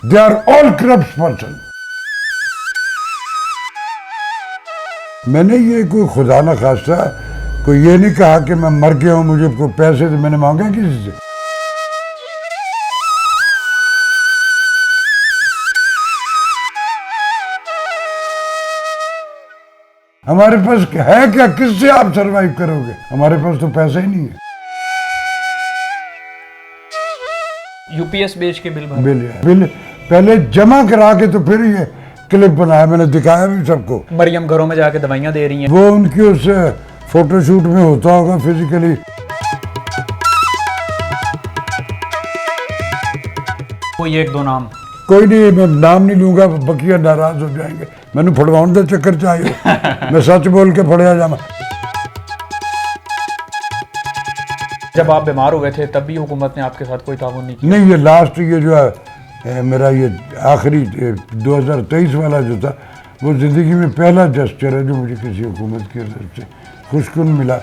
They are all corrupt person. मैंने ये कोई खुदा न खास्ता कोई ये नहीं कहा कि मैं मर गया हूं, मुझे कोई पैसे तो मैंने मांगे किसी से। हमारे पास है क्या, किससे आप सरवाइव करोगे? हमारे पास तो पैसा ही नहीं है। यूपीएस बेच के बिल पहले जमा करा के तो फिर ये क्लिप बनाया, मैंने दिखाया भी सबको। मरियम घरों में जाके दवाइयां दे रही हैं, वो उनकी उस फोटोशूट में होता होगा फिजिकली। कोई एक दो नाम? कोई नहीं, मैं नाम नहीं लूंगा, बकिया नाराज हो जाएंगे। मैंने फड़वाउन का चक्कर चाहिए मैं सच बोल के फड़िया जामा। जब आप बीमार हुए थे तब भी हुकूमत ने आपके साथ कोई ताउन नहीं किया? नहीं, ये लास्ट ये जो है मेरा ये आखिरी 2023 वाला जो था, वो ज़िंदगी में पहला जेस्चर है जो मुझे किसी हुकूमत की तरफ से खुशकुन मिला।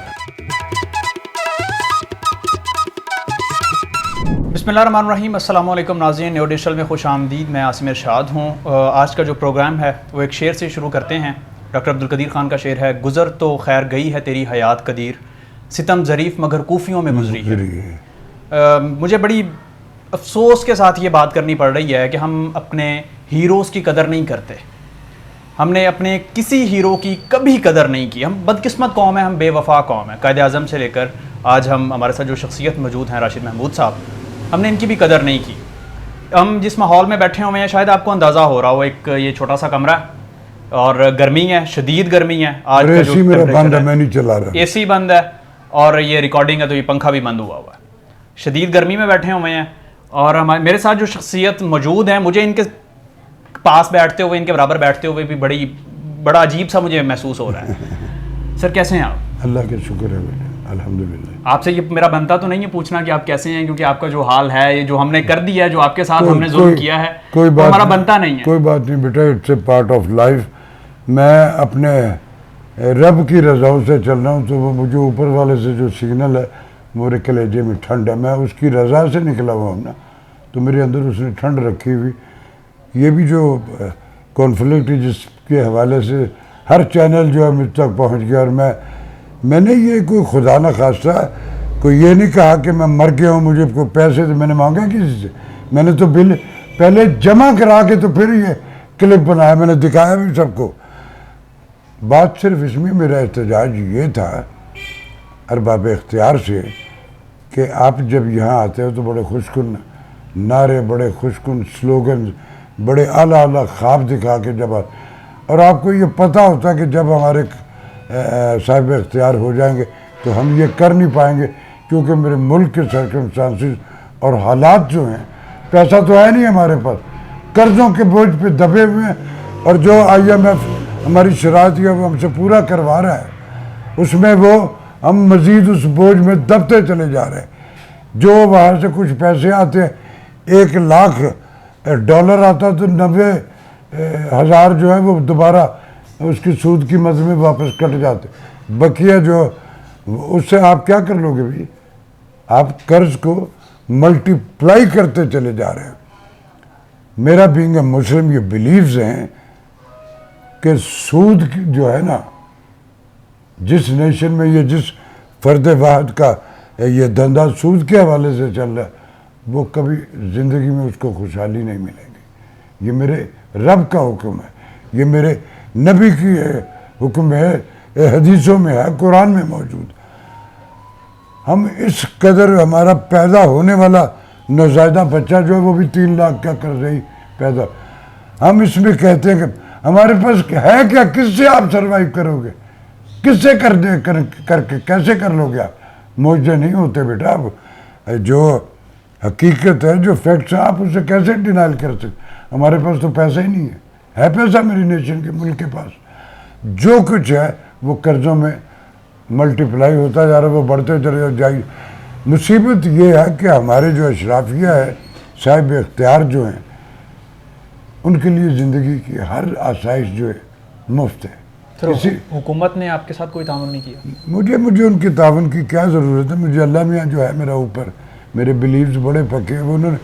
बिस्मिल्लाहिर्रहमानिर्रहीम, अस्सलाम वालेकुम नाज़रीन, न्यू डिजिटल में खुश आमदीद। मैं आसिम इरशाद हूँ। आज का जो प्रोग्राम है वो एक शेर से शुरू करते हैं। डॉक्टर अब्दुल कदीर खान का शेर है, गुज़र तो खैर गई है तेरी हयात कदीर, सितम ज़रीफ़ मगर कूफियों में गुजरी है। मुझे बड़ी अफसोस के साथ ये बात करनी पड़ रही है कि हम अपने हीरोज़ की कदर नहीं करते। हमने अपने किसी हीरो की कभी कदर नहीं की। हम बदकिस्मत कौम है, हम बेवफा कौम है। कायद आज़म से लेकर आज हम हमारे साथ जो शख्सियत मौजूद हैं, राशिद महमूद साहब, हमने इनकी भी कदर नहीं की। हम जिस माहौल में बैठे हुए हैं, शायद आपको अंदाज़ा हो रहा हो, एक ये छोटा सा कमरा है और गर्मी है, शदीद गर्मी है। आज का जो मेरा बंद है, मैं नहीं चला रहा, एसी बंद है और ये रिकॉर्डिंग है तो ये पंखा भी बंद हुआ है। शदीद गर्मी में बैठे हुए हैं और मेरे साथ जो शख्सियत मौजूद हैं, मुझे इनके पास बैठते हुए, इनके बराबर बैठते हुए भी बड़ा अजीब सा मुझे महसूस हो रहा है। सर कैसे हैं आप? अल्लाह के शुक्र है बेटा, अल्हम्दुलिल्लाह। आपसे ये मेरा बनता तो नहीं है पूछना कि आप कैसे हैं, क्योंकि आपका जो हाल है, ये जो हमने कर दिया है, जो आपके साथ हमने जुल्म किया है, कोई बात हमारा बनता नहीं है। कोई बात नहीं बेटा, it's a part of life. मैं अपने रब की रज़ाओं से चल रहा हूँ, तो वो मुझे ऊपर वाले से जो सिग्नल है, मेरे कलेजे में ठंड है, मैं उसकी रज़ा से निकला हुआ हूँ ना, तो मेरे अंदर उसने ठंड रखी हुई। ये भी जो कॉन्फ्लिक्ट जिसके हवाले से हर चैनल जो है मुझ तक पहुँच गया, और मैंने ये कोई खुदा न खास्ता कोई ये नहीं कहा कि मैं मर गया हूँ, मुझे कोई पैसे तो मैंने मांगे किसी से। मैंने तो बिल पहले जमा करा के तो फिर ये क्लिप बनाया, मैंने दिखाया भी सबको। बात सिर्फ इसमें मेरा एहतजाज ये था अरबाब इख्तियार से कि आप जब यहाँ आते हो तो बड़े खुशकुन नारे, बड़े खुशकुन स्लोगन, बड़े आला आला ख्वाब दिखा के जब और आपको ये पता होता कि जब हमारे साहिब इख्तियार हो जाएंगे तो हम ये कर नहीं पाएंगे, क्योंकि मेरे मुल्क के सर्कमस्टांसिस और हालात जो हैं, पैसा तो है नहीं हमारे पास, कर्ज़ों के बोझ पे दबे हुए हैं, और जो IMF हमारी शरारत है वो हमसे पूरा करवा रहा है, उसमें वो हम मज़ीद उस बोझ में दबते चले जा रहे हैं। जो वहाँ से कुछ पैसे आते हैं, $1,00,000 आता तो 90,000 जो है वो दोबारा उसकी सूद कीमत में वापस कट जाते। बकिया जो उससे आप क्या कर लोगे भाई? आप कर्ज को मल्टीप्लाई करते चले जा रहे हैं। मेरा बीइंग ए मुस्लिम ये बिलीव्स हैं कि सूद जो है ना, जिस नेशन में ये जिस फर्द वाहद का ये धंधा सूद के हवाले से चल रहा है, वो कभी ज़िंदगी में उसको खुशहाली नहीं मिलेगी। ये मेरे रब का हुक्म है, ये मेरे नबी की हुक्म है, हदीसों में है, कुरान में मौजूद। हम इस कदर हमारा पैदा होने वाला नौज़ायदा बच्चा जो है वो भी 3 लाख का कर रही पैदा, हम इसमें कहते हैं कि हमारे पास है क्या, किससे आप सरवाइव करोगे? किससे करके कैसे कर लोगे आप? मुझे नहीं होते बेटा। आप जो हकीकत है, जो फैक्ट्स हैं, आप उसे कैसे डिनाइल कर सकते? हमारे पास तो पैसा ही नहीं है पैसा मेरी नेशन के मुल्क के पास। जो कुछ है वो कर्ज़ों में मल्टीप्लाई होता जा रहा है, वो बढ़ते चले जाएगी। मुसीबत ये है कि हमारे जो अशराफिया है, साहिब इख्तियार जो हैं, उनके लिए ज़िंदगी की हर आसाइश जो है मुफ्त है। किसी हुकूमत ने आपके साथ कोई ताउन नहीं किया? मुझे उनकी ताउन की क्या ज़रूरत है? मुझे अल्लाह मियाँ जो है मेरा ऊपर, मेरे बिलीव्स बड़े पक्के हैं। उन्होंने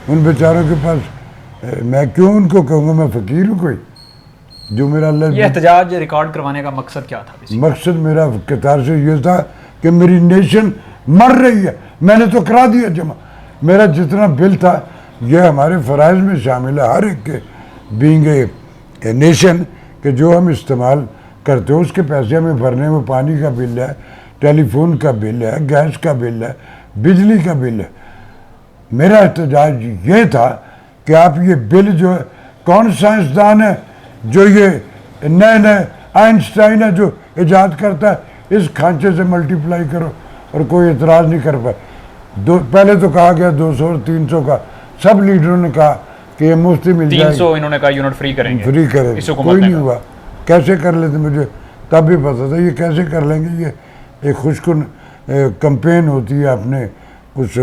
उन बेचारों के पास मैं क्यों उनको कहूँगा मैं फ़कीर हूँ कोई, जो मेरा अल्लाह ये एहतजाज रिकॉर्ड करवाने का मकसद क्या था basically? मकसद मेरा कतार से ये था कि मेरी नेशन मर रही है, मैंने तो करा दिया जमा, मेरा जितना बिल था यह हमारे फ़राइज़ में शामिल है, हर एक के बीइंग ए नेशन कि जो हम इस्तेमाल करते हो उसके पैसे हमें भरने में, पानी का बिल है, टेलीफोन का बिल है, गैस का बिल है, बिजली का बिल है। मेरा एहतजाज ये था कि आप ये बिल जो है, कौन साइंसदान है जो ये नए नए आइंस्टाइन है जो इजाद करता है, इस खांचे से मल्टीप्लाई करो, और कोई इतराज़ नहीं कर पाए। पहले तो कहा गया 200 और 300 का, सब लीडरों ने कहा कि ये मुफ्ती मिल जाएगी, 300 इन्होंने कहा यूनिट फ्री करेंगे, फ्री करेंगे, कोई नहीं हुआ। कैसे कर लेते मुझे तब भी पता था ये कैसे कर लेंगे, ये एक खुशकुन कंपेन होती है अपने उस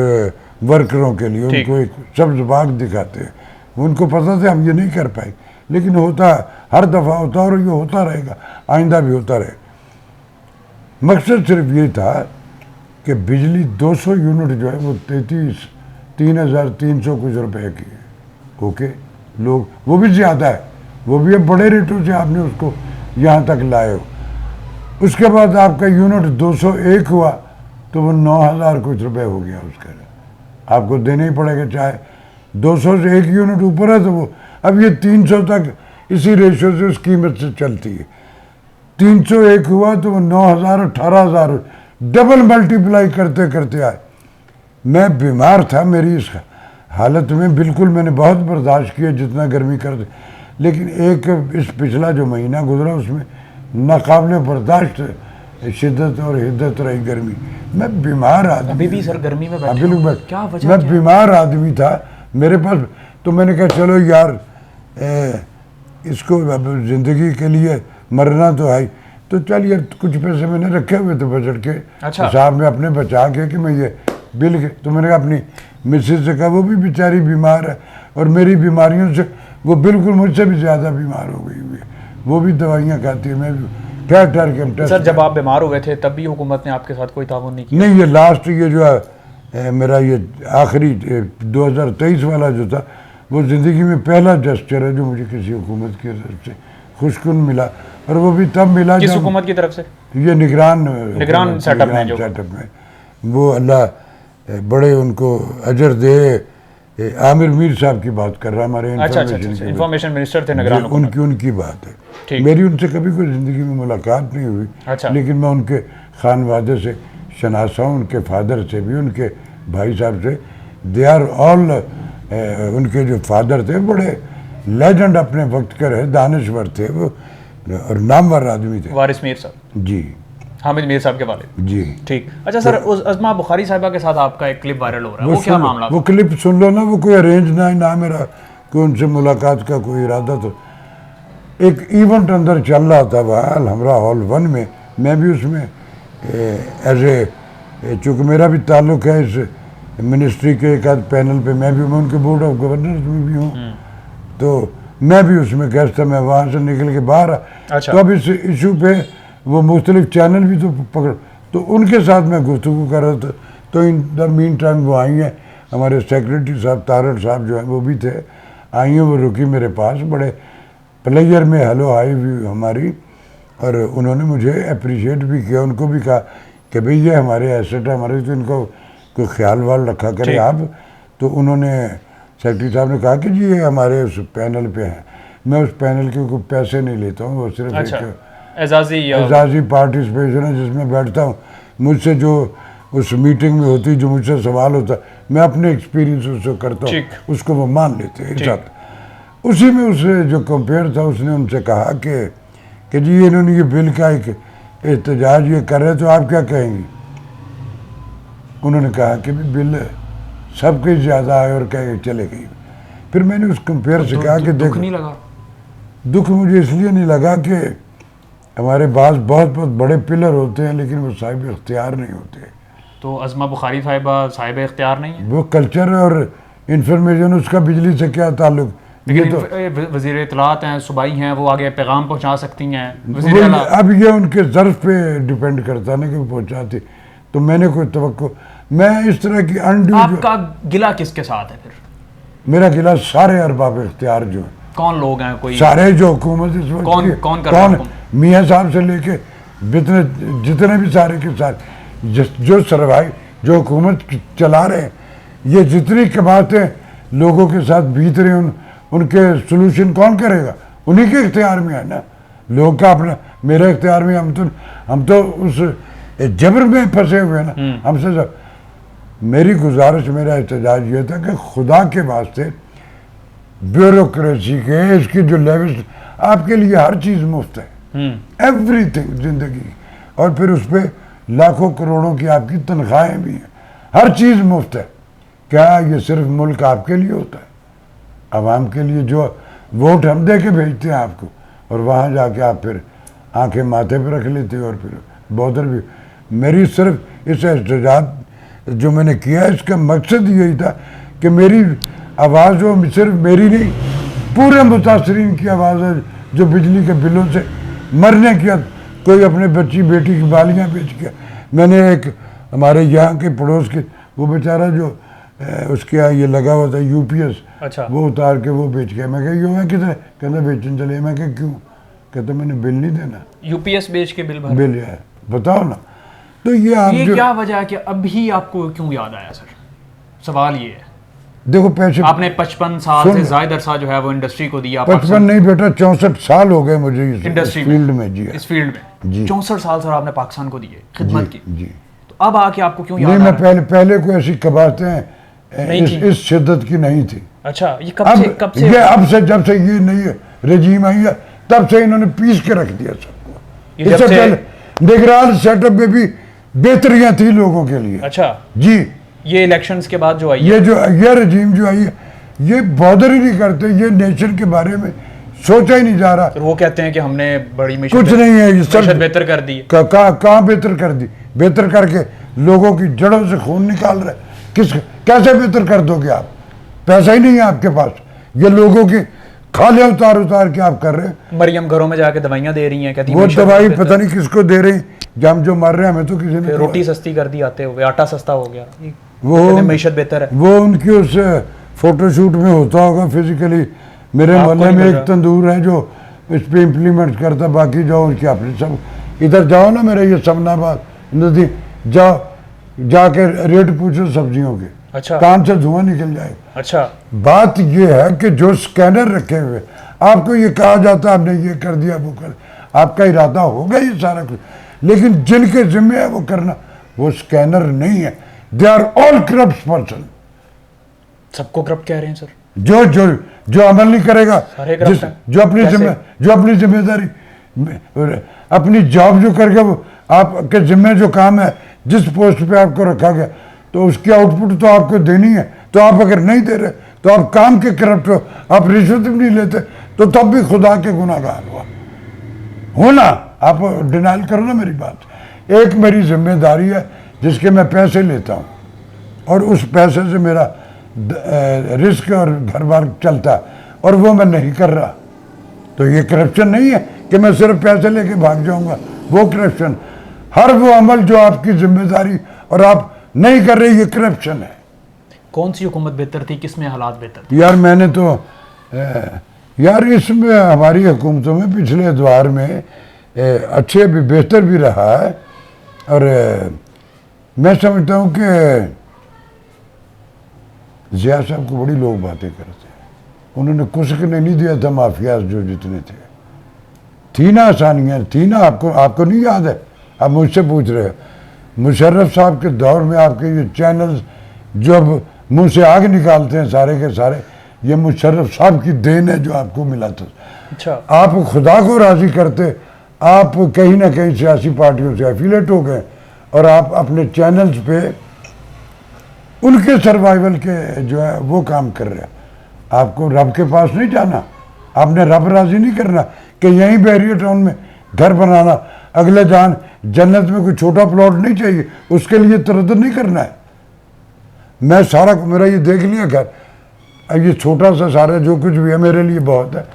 वर्करों के लिए, उनको एक सब्ज बाग दिखाते हैं, उनको पता था हम ये नहीं कर पाएंगे, लेकिन होता हर दफ़ा होता और ये होता रहेगा, आइंदा भी होता रहे। मकसद सिर्फ ये था कि बिजली 200 यूनिट जो है वो 3,300 कुछ रुपए की है, ओके, लोग वो भी ज़्यादा है, वो भी बड़े रेटों से आपने उसको यहाँ तक लाए हो। उसके बाद आपका यूनिट 201 हुआ तो वो 9,000 कुछ रुपए हो गया, उसका आपको देना ही पड़ेगा, चाहे 200 से 1 यूनिट ऊपर है तो वो, अब ये 300 तक इसी रेशो से उस कीमत से चलती है। 301 हुआ तो वो 9,000 18,000 डबल मल्टीप्लाई करते करते आए। मैं बीमार था, मेरी इस हालत में बिल्कुल मैंने बहुत बर्दाश्त किया जितना गर्मी कर दे, लेकिन एक इस पिछला जो महीना गुजरा उसमें नाकाबिले बर्दाश्त शिद्दत और हिद्दत रही गर्मी। मैं बीमार आदमी, अभी भी सर गर्मी में बैठे बिल्कुल क्या वजह मैं बीमार आदमी था मेरे पास, तो मैंने कहा चलो यार इसको अब ज़िंदगी के लिए मरना तो है, तो चल यार कुछ पैसे मैंने रखे हुए थे बजट के हिसाब में अपने बचा के कि मैं ये बिल के, तो मैंने कहा अपनी मिसेज से कहा, वो भी बेचारी बीमार है और मेरी बीमारियों से वो बिल्कुल मुझसे भी ज़्यादा बीमार हो गई हुई है, वो भी दवाइयाँ खाती है, मैं भी ठहर ठहर के टेस्ट। सर जब आप बीमार हो गए थे तब भी हुकूमत ने आपके साथ कोई ताउन नहीं किया? नहीं, ये लास्ट ये जो है मेरा ये आखिरी 2023 वाला जो था वो ज़िंदगी में पहला जेस्चर है जो मुझे किसी हुकूमत की तरफ से खुशकुन मिला, और वो भी तब मिला किस हुकूमत की तरफ से? ये निगरान सेटअप में वो अल्लाह बड़े उनको अजर दे, आमिर मीर साहब की बात कर रहा, हमारे इंफॉर्मेशन मिनिस्टर थे निगरान, उनकी बात है। मेरी उनसे कभी कोई ज़िंदगी में मुलाकात नहीं हुई, लेकिन मैं उनके खानवादे से शनासा हूँ, उनके फादर से भी, उनके भाई साहब से, दे आर ऑल, उनके जो फादर थे बड़े लेजेंड अपने वक्त के रहे, दानिश्वर थे वो और नामवर आदमी थे। वारिस मीर साहब जी, हामिद मीर साहब के वालिद जी। ठीक, अच्छा सर, उस अज़मा बुखारी साहिबा के साथ आपका एक क्लिप वायरल हो रहा है, वो क्या मामला? वो क्लिप सुन लो ना, वो कोई अरेंज ना मेरा कोई उनसे मुलाकात का कोई इरादा, तो एक इवेंट अंदर चल रहा था वहाँ हमरा हॉल 1 में, मैं भी उसमें एज ए चूँकि मेरा भी ताल्लुक़ है इस मिनिस्ट्री के एक आध पैनल पे, मैं उनके बोर्ड ऑफ गवर्नर्स में भी हूँ, तो मैं भी उसमें गेस्ट था, मैं वहाँ से निकल के बाहर तो अब इस इशू पे वो मुख्तलिफ चैनल भी तो पकड़, तो उनके साथ मैं गुफ्तगू कर रहा था, तो इन द मीन टाइम वो आई हैं, हमारे सेक्रेटरी साहब तारड़ साहब जो हैं वो भी थे, आई हैं, वो रुकी मेरे पास, बड़े प्लेयर में हेलो हाई भी हमारी, और उन्होंने मुझे अप्रिशिएट भी किया, उनको भी कहा कि भाई ये हमारे एसेट है हमारे, तो इनको कोई ख्याल वाल रखा करें आप। तो उन्होंने सेक्रेटरी साहब ने कहा कि जी ये हमारे उस पैनल पे हैं, मैं उस पैनल के कोई पैसे नहीं लेता हूँ, वो सिर्फ एक एजाजी पार्टिसिपेशन है जिसमें बैठता हूँ, मुझसे जो उस मीटिंग में होती, जो मुझसे सवाल होता मैं अपने एक्सपीरियंस उससे करता हूँ, उसको वो मान लेते हैं साथ। उसी में उससे जो कंपेयर था उसने उनसे कहा कि जी इन्होंने ये बिल का एक एहतजाज ये कर रहे तो आप क्या कहेंगी? उन्होंने कहा कि बिल सबके ज़्यादा आए और कहे चले गई। फिर मैंने उस कंपेयर से कहा कि देखो, नहीं लगा दुख मुझे इसलिए नहीं लगा कि हमारे पास बहुत बहुत बड़े पिलर होते हैं लेकिन वो साहिब इख्तियार नहीं होते। तो अज़मा बुखारी साहिबा साहिब इख्तियार नहीं है? वो कल्चर और इंफॉर्मेशन, उसका बिजली से क्या ताल्लुक? लेकिन तो वज़ीर इत्तलात हैं, सूबाई हैं, वो आगे पैगाम पहुंचा सकती हैं। अब ये उनके ज़र्फ़ पे डिपेंड करता है ना कि पहुंचाती, तो मैंने कोई तवक्को, मैं इस तरह की अनड्यू। आपका गिला किसके साथ है फिर? मेरा गिला सारे अरबाब इख्तियार जो है, कौन लोग हैं, कोई सारे जो हुकूमत इस वक्त कौन- की- कौन कर रहा है हुकूमत? मियाँ साहब से लेके जितने भी सारे के सारे जो सरवाइव जो हुकूमत चला रहे हैं, ये जितनी कमाते लोगों के साथ बीत रहे हैं, उनके सोल्यूशन कौन करेगा? उन्हीं के इख्तियार में है ना। लोग का अपना मेरे इख्तियार में, हम तो उस जबर में फंसे हुए हैं ना। हमसे सब मेरी गुजारिश, मेरा एहतजाज ये था कि खुदा के वास्ते ब्यूरोक्रेसी के इसकी जो लेवल, आपके लिए हर चीज़ मुफ्त है, एवरीथिंग जिंदगी की। और फिर उस पर लाखों करोड़ों की आपकी तनख्वाहें भी हैं, हर चीज़ मुफ्त है। क्या ये सिर्फ मुल्क आपके लिए होता है? आवाम के लिए जो वोट हम दे के भेजते हैं आपको, और वहाँ जाके आप फिर आंखें माथे पर रख लेते हो और फिर बॉर्डर भी। मेरी सिर्फ इस एहतजाज जो मैंने किया, इसका मकसद यही था कि मेरी आवाज़ जो सिर्फ मेरी नहीं, पूरे मुतासरीन की आवाज़ है जो बिजली के बिलों से मरने की, कोई अपने बच्ची बेटी की बालियाँ बेच के। मैंने एक हमारे यहाँ के पड़ोस के वो बेचारा जो उसके यहाँ ये लगा हुआ था UPS, अच्छा, वो उतार के वो बेच गया। मैं कहा यूँ है कितने? कहते बेचने चले। मैं कहा क्यों? कहते मैंने बिल नहीं देना। UPS बेच के बिल भर? बिल है, बताओ ना। तो ये क्या वजह है कि अभी आपको क्यों याद आया सर? सवाल ये है, देखो पैसे आपने 55 साल से ज्यादा अरसा जो है वो इंडस्ट्री को दिया। 55 नहीं बेटा, 64 साल हो गए मुझे इस इंडस्ट्री फील्ड में। जी इस फील्ड में 64 साल सर आपने पाकिस्तान को दिए खिदमत की। जी। तो अब आके आपको क्यों याद नहीं, आ मैं रहा है? पहले कोई ऐसी कबातें इस शिद्दत की नहीं थी। अच्छा, ये अब कब से ये अब से जब से ये नहीं रजीम आई है, तब से इन्होंने पीस के रख दिया सबको। ये जब इससे से- पहले निगरान सेटअप में भी बेहतरियां थी लोगों के लिए। अच्छा, जी, ये इलेक्शंस के बाद जो आई है, ये रजीम जो आई है, ये बॉदर ही नहीं करते, ये नेशन के बारे में सोचा ही नहीं जा रहा। तो वो कहते हैं कि हमने बड़ी कुछ नहीं है, ये सब बेहतर कर दी। कहाँ बेहतर कर दी? बेहतर करके लोगों की जड़ों से खून निकाल रहे। कैसे बेहतर कर दोगे आप? पैसा ही नहीं है आपके पास, ये लोगों की खाले उतार के आप कर रहे हैं। मरियम घरों में जाके दवाइयां दे रही हैं, कहती वो मीशत दवाई बेहतर- पता नहीं किसको दे रही, जब जो मर रहे हैं हमें तो किसी ने रोटी सस्ती कर दी आते हुए, आटा सस्ता हो गया, वो मीशत बेहतर है। वो उनकी उस फोटोशूट में होता होगा फिजिकली। मेरे आपको मोहल्ले नहीं में पता? एक तंदूर है जो इस पे इम्प्लीमेंट करता, बाकी जाओ उनकी अपनी सब। इधर जाओ ना, मेरा ये समनाबाद नदी जाओ, जाके रेट पूछो सब्जियों के, अच्छा कान से धुआं निकल जाएगा। अच्छा, बात ये है कि जो स्कैनर रखे हुए, आपको ये कहा जाता है आपने ये कर दिया वो कर, आपका इरादा होगा ये सारा कुछ, लेकिन जिनके जिम्मे है वो करना, वो स्कैनर नहीं है। They are all corrupt person. सबको करप्ट कह रहे हैं सर? जो जो जो अमल नहीं करेगा, सारे corrupt हैं। जो अपनी जिम्मेदारी, अपनी जॉब जो करके, वो आपके जिम्मे जो काम है, जिस पोस्ट पे आपको रखा गया, तो उसकी आउटपुट तो आपको देनी है। तो आप अगर नहीं दे रहे तो आप काम के करप्ट हो, आप रिश्वत भी नहीं लेते, तो तब भी खुदा के गुनाहगार हो ना। आप डिनाइल करो ना मेरी बात। एक मेरी जिम्मेदारी है जिसके मैं पैसे लेता हूँ, और उस पैसे से मेरा रिस्क और घर बार चलता है, और वो मैं नहीं कर रहा। तो ये करप्शन नहीं है कि मैं सिर्फ पैसे लेके भाग जाऊंगा, वो करप्शन। हर वो अमल जो आपकी जिम्मेदारी और आप नहीं कर रहे, ये करप्शन है। कौन सी हुकूमत बेहतर थी, किसमें हालात बेहतर थे? यार मैंने तो यार इसमें हमारी हुकूमतों में पिछले द्वार में अच्छे भी बेहतर भी रहा है, और मैं समझता हूँ कि ज़िया साहब को बड़ी लोग बातें करते हैं। उन्होंने कुछ नहीं दिया था माफियाज जो जितने थे, थी ना आसानियाँ, थी ना। आपको नहीं याद है? आप मुझसे पूछ रहे हो। मुशर्रफ साहब के दौर में आपके ये चैनल्स जो अब मुंह से आग निकालते हैं सारे के सारे, ये मुशर्रफ साहब की देन है जो आपको मिला था। अच्छा, आप खुदा को राज़ी करते, आप कहीं ना कहीं सियासी पार्टियों से एफिलेट हो गए, और आप अपने चैनल्स पे उनके सर्वाइवल के जो है वो काम कर रहे हैं। आपको रब के पास नहीं जाना, आपने रब राज़ी नहीं करना कि यहीं बैरियर टाउन में घर बनाना, अगले जान जन्नत में कोई छोटा प्लॉट नहीं चाहिए, उसके लिए तरद्दुद नहीं करना है। मैं सारा मेरा ये देख लिया घर, अब ये छोटा सा सारा जो कुछ भी है मेरे लिए बहुत है,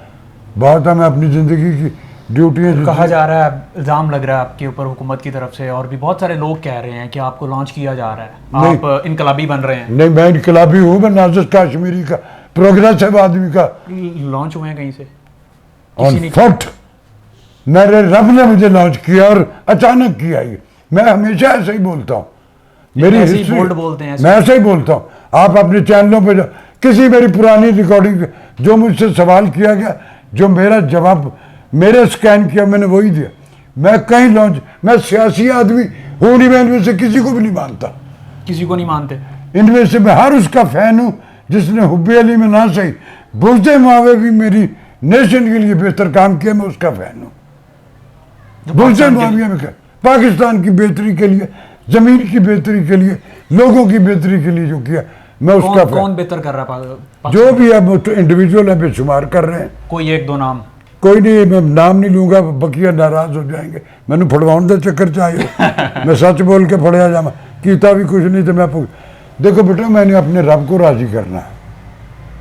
बहुत है। मैं अपनी ज़िंदगी की ड्यूटियाँ, कहा जा रहा है, इल्ज़ाम लग रहा है आपके ऊपर हुकूमत की तरफ से, और भी बहुत सारे लोग कह रहे हैं कि आपको लॉन्च किया जा रहा है, आप इनकलाबी बन रहे हैं। नहीं, मैं इनकलाबी हूँ, मैं नाजिश काश्मीरी का प्रोग्रेस है वो आदमी का लॉन्च हुए हैं कहीं से? On foot. मेरे रब ने मुझे लॉन्च किया और अचानक किया ये। मैं हमेशा ऐसे ही बोलता हूँ, मेरी ऐसे ही हिस्ट्री बोल्ड बोलते हैं ऐसे। मैं ऐसे ही बोलता हूँ। आप अपने चैनलों पे किसी मेरी पुरानी रिकॉर्डिंग जो मुझसे सवाल किया गया, जो मेरा जवाब मेरे स्कैन किया, मैंने वही दिया। मैं कहीं लॉन्च, मैं सियासी आदमी हूँ नहीं, मैं इनमें से किसी को भी नहीं मानता, किसी को नहीं मानते। इनमें से मैं हर उसका फैन हूँ जिसने हुब्बे अली में ना सही बुज़्दे मुआवे भी मेरी नेशन के लिए बेहतर काम किया, मैं उसका फैन हूँ। बुज़्दे मुआविया में क्या, पाकिस्तान की बेहतरी के लिए, जमीन की बेहतरी के लिए, लोगों की बेहतरी के लिए जो किया, मैं उसका कौन बेहतर कर रहा है? जो भी अब तो इंडिविजुअल है बेशुमार कर रहे हैं। कोई एक दो नाम? कोई नहीं, मैं नाम नहीं लूंगा, बकिया नाराज हो जाएंगे। मैंने फड़वाउन का चक्कर चाहिए मैं सच बोल के फड़िया जावा, कीता भी कुछ नहीं तो मैं देखो बेटा, मैंने अपने रब को राजी करना है।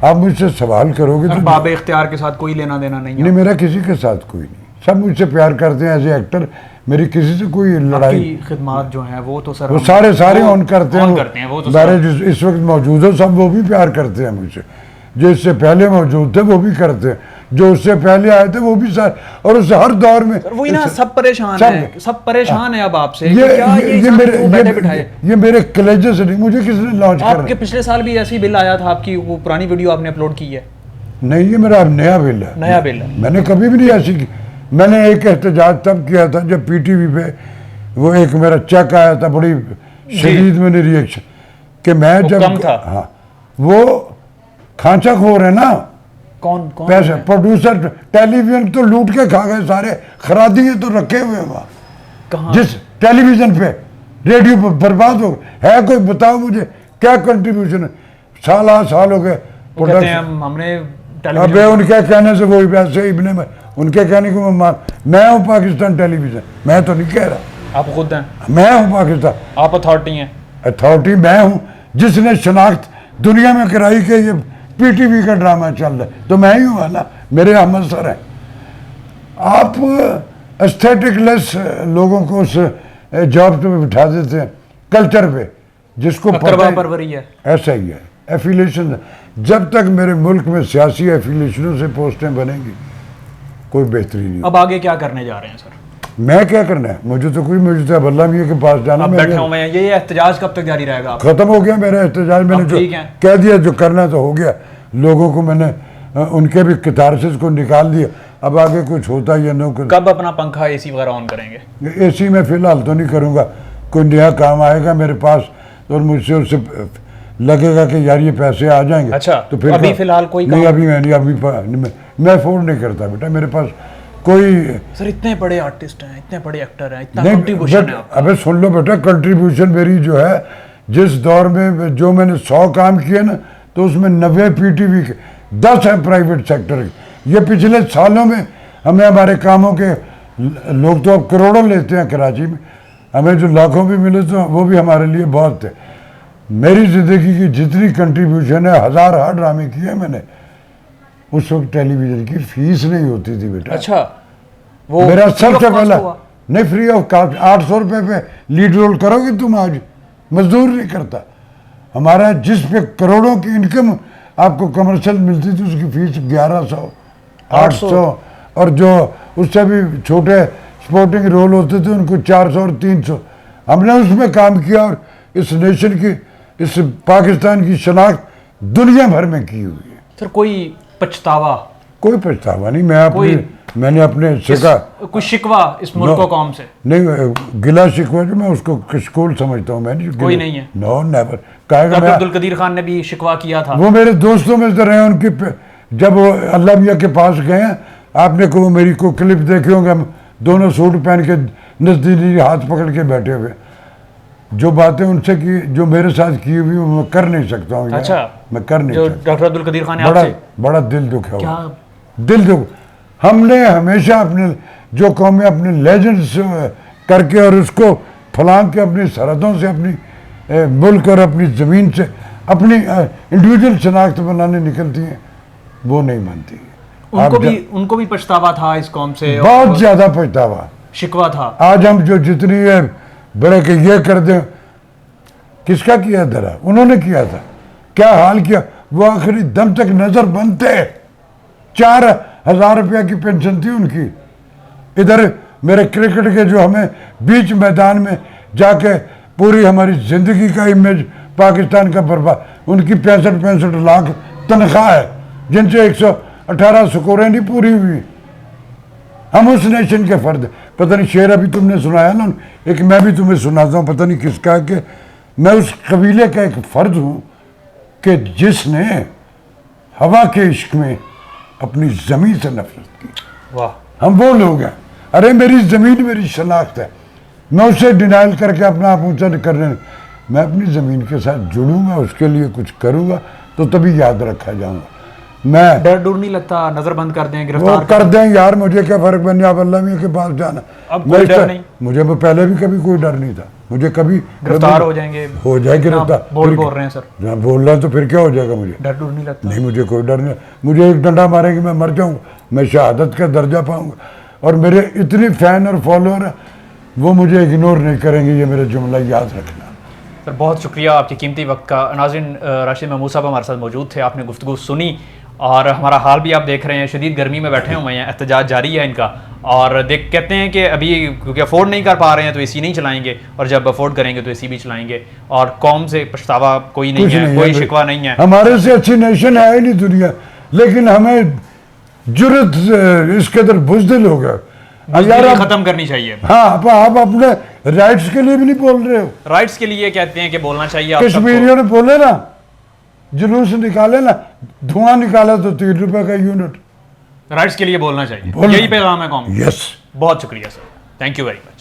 आप मुझसे सवाल करोगे तो बाबे इख्तियार के साथ कोई लेना देना नहीं है? नहीं, मेरा किसी के साथ कोई नहीं, सब मुझसे प्यार करते हैं एज ए एक्टर। मेरी किसी से कोई लड़ाई, खिदमत जो है वो तो सर वो सारे ऑन करते हैं, वो तो मेरे इस वक्त मौजूद हो सब, वो भी प्यार करते हैं मुझसे। जो इससे पहले मौजूद थे वो भी करते हैं, जो उससे पहले आए थे वो भी सारे, और उस हर दौर में वही ना, सब परेशान है, सब परेशान है अब आपसे। ये मेरे कलेजे से नहीं, मुझे किसने लॉन्च कर, आपके पिछले साल भी ऐसी बिल आया था, आपकी वो पुरानी वीडियो आपने अपलोड की है? नहीं, ये मेरा नया बिल है। नया बिल है? मैंने कभी भी नहीं ऐसी की। मैंने एक एहतजाज तब किया था जब पीटीवी पे वो एक मेरा चेक आया था, बड़ी शदीद मैंने रिएक्शन कि मैं जब कम था। हाँ, वो खांचा खोर है ना, कौन पैसे प्रोड्यूसर टेलीविजन तो लूट के खा गए सारे, खरादी तो रखे हुए वहाँ, कहाँ? जिस टेलीविजन पे, रेडियो पे बर्बाद हो है। कोई बताओ मुझे क्या कंट्रीब्यूशन है? साल हो गए हमने अबे उनके कहने से वही वैसे इबने में उनके कहने को मैं हूँ पाकिस्तान टेलीविजन, मैं तो नहीं कह रहा। आप खुद हैं? मैं हूँ पाकिस्तान, आप अथॉरिटी हैं? अथॉरिटी मैं हूँ, जिसने शनाख्त दुनिया में कराई कि ये पीटीवी का ड्रामा चल रहा है, तो मैं ही हूँ ना, मेरे अहमद सर हैं। आप एस्थेटिक लेस लोगों को उस जॉब पे बिठा देते हैं, कल्चर पे, जिसको परवरी है, ऐसा ही है एफिलेशन। जब तक मेरे मुल्क में सियासी एफिलेशनों से पोस्टें बनेंगी कोई बेहतरी नहीं। अब आगे क्या करने जा रहे हैं सर? मैं क्या करना है, मुझे तो कोई, मुझे तो अल्लाह मियां के पास जाना। बैठे हुए हैं, ये एहतजाज कब तक जारी रहेगा? खत्म हो गया मेरा एहतजाज, मैंने जो कह दिया, जो करना तो हो गया। लोगों को मैंने उनके भी कैथारसिस को निकाल दिया, अब आगे कुछ होता या न। कब अपना पंखा एसी वगैरह ऑन करेंगे? एसी में फिलहाल तो नहीं करूँगा, कोई नया काम आएगा मेरे पास और मुझसे उससे लगेगा कि यार ये पैसे आ जाएंगे। अच्छा, तो फिर अभी फिलहाल कोई नहीं, अभी मैं नहीं, अभी मैं अफोर्ड नहीं करता बेटा, मेरे पास कोई। सर इतने बड़े आर्टिस्ट हैं, इतने बड़े एक्टर हैं, इतना कंट्रीब्यूशन है आपका। अबे सुन लो बेटा, कंट्रीब्यूशन मेरी जो है, जिस दौर में जो मैंने 100 काम किए ना, तो उसमें 90 पीटीवी के, 10 है प्राइवेट सेक्टर के। ये पिछले सालों में हमें हमारे कामों के, लोग तो अब करोड़ों लेते हैं कराची में, हमें जो लाखों भी मिले तो वो भी हमारे लिए बहुत थे। मेरी ज़िंदगी की जितनी कंट्रीब्यूशन है, 1000 ड्रामे किए मैंने। उस वक्त टेलीविज़न की फीस नहीं होती थी बेटा। अच्छा, वो मेरा सबसे पहला नहीं, फ्री ऑफ कॉस्ट। 800 रुपये पे लीड रोल करोगे तुम, आज मजदूर नहीं करता। हमारा जिस पे करोड़ों की इनकम आपको कमर्शियल मिलती थी, उसकी फीस 1100, 800, और जो उससे भी छोटे स्पोर्टिंग रोल होते थे उनको 400 और 300। हमने उसमें काम किया और इस नेशन की, इस पाकिस्तान की शनाख्त दुनिया भर में की हुई है। सर कोई पछतावा? कोई पछतावा नहीं, मैंने अपने कुछ शिकवा इस मुल्क को कौम से नहीं, गिला शिकवा जो मैं उसको किशकोल समझता हूँ, मैं कोई नहीं है। No never. अब्दुल कदीर खान ने भी शिकवा किया था, वो मेरे दोस्तों में से रहे। उनकी जब वो अल्लाह मियां के पास गए, आपने को मेरी को क्लिप देखे होंगे, हम दोनों सूट पहन के नजदीकी हाथ पकड़ के बैठे हुए, जो बातें उनसे की, जो मेरे साथ की हुई, मैं कर नहीं सकता हूँ। अच्छा, मैं कर नहीं सकता। डॉक्टर अब्दुल कदीर खान ने बड़ा दिल दुख है, दिल दुख। हमने हमेशा अपने जो कौमें अपने लेजेंड्स करके और उसको फलांग के अपनी सरहदों से, अपनी मुल्क और अपनी ज़मीन से अपनी इंडिविजुअल शनाख्त बनाने निकलती हैं, वो नहीं बनती। उनको भी पछतावा था इस कौम से, बहुत ज़्यादा पछतावा, शिकवा था। आज हम जो जितनी है बड़े के ये कर दें, किसका किया दरा, उन्होंने किया था, क्या हाल किया। वो आखिरी दम तक नजर बंद थे। 4,000 रुपया की पेंशन थी उनकी। इधर मेरे क्रिकेट के जो हमें बीच मैदान में जाके पूरी हमारी जिंदगी का इमेज पाकिस्तान का बर्बाद, उनकी 65 लाख तनख्वाह है, जिनसे 118 स्कोरें नहीं पूरी हुई। हम उस नेशन के फर्द, पता नहीं शेर अभी तुमने सुनाया ना, एक मैं भी तुम्हें सुनाता हूँ, पता नहीं किसका, कि मैं उस कबीले का एक फर्द हूँ कि जिसने हवा के इश्क में अपनी ज़मीन से नफरत की। वाह। हम वो लोग हैं। अरे मेरी ज़मीन मेरी शनाख्त है, मैं उसे डिनाइल करके अपना आप ऊँचा करने, मैं अपनी ज़मीन के साथ जुड़ूंगा, उसके लिए कुछ करूँगा तो तभी याद रखा जाऊँगा। मैं डर डर नहीं लगता, नजर बंद कर दें, वो गिरफ्तार कर दें यार, मुझे क्या फर्क बन आप अल्लाह मियां के पास जाना। अब कोई डर नहीं? मुझे वो पहले भी कभी कोई डर नहीं था, मुझे कभी गिरफ्तार हो जाएंगे, हो जाए गिरफ्तार। बोल रहे हैं सर, जहाँ बोल रहा तो फिर क्या हो जाएगा, मुझे डर डर नहीं लगता? नहीं, मुझे कोई डर नहीं। मुझे एक डंडा मारेंगे मैं मर जाऊंगा, मैं शहादत का दर्जा पाऊंगा, और मेरे इतनी फैन और फॉलोअर है वो मुझे इग्नोर नहीं करेंगे, ये मेरा जुमला याद रखना। सर बहुत शुक्रिया आपके कीमती वक्त का। नाज़रीन, राशिद महमूद साहब हमारे साथ मौजूद थे, आपने गुफ्तगू सुनी, और हमारा हाल भी आप देख रहे हैं, शदीद गर्मी में बैठे हुए हैं, एहतजाज जारी है इनका, और कहते हैं कि अभी क्योंकि अफोर्ड नहीं कर पा रहे हैं तो एसी नहीं चलाएंगे, और जब अफोर्ड करेंगे तो एसी भी चलाएंगे, और कौम से पछतावा कोई नहीं है, कोई शिकवा नहीं है। हमारे से अच्छी नेशन है ही नहीं दुनिया, लेकिन हमें जुर्रत इसके अंदर बुज़दिल हो गया यार, खत्म करनी चाहिए। हाँ, आप अपने राइट्स के लिए भी नहीं बोल रहे हो। राइट्स के लिए कहते हैं कि बोलना चाहिए। आप कश्मीरियों ने बोले ना, जुलूस निकाले ना, धुआं निकाला तो 3 रुपए का यूनिट। राइट्स के लिए बोलना चाहिए, यही पैगाम है कौम। यस, बहुत शुक्रिया sir, thank you very much.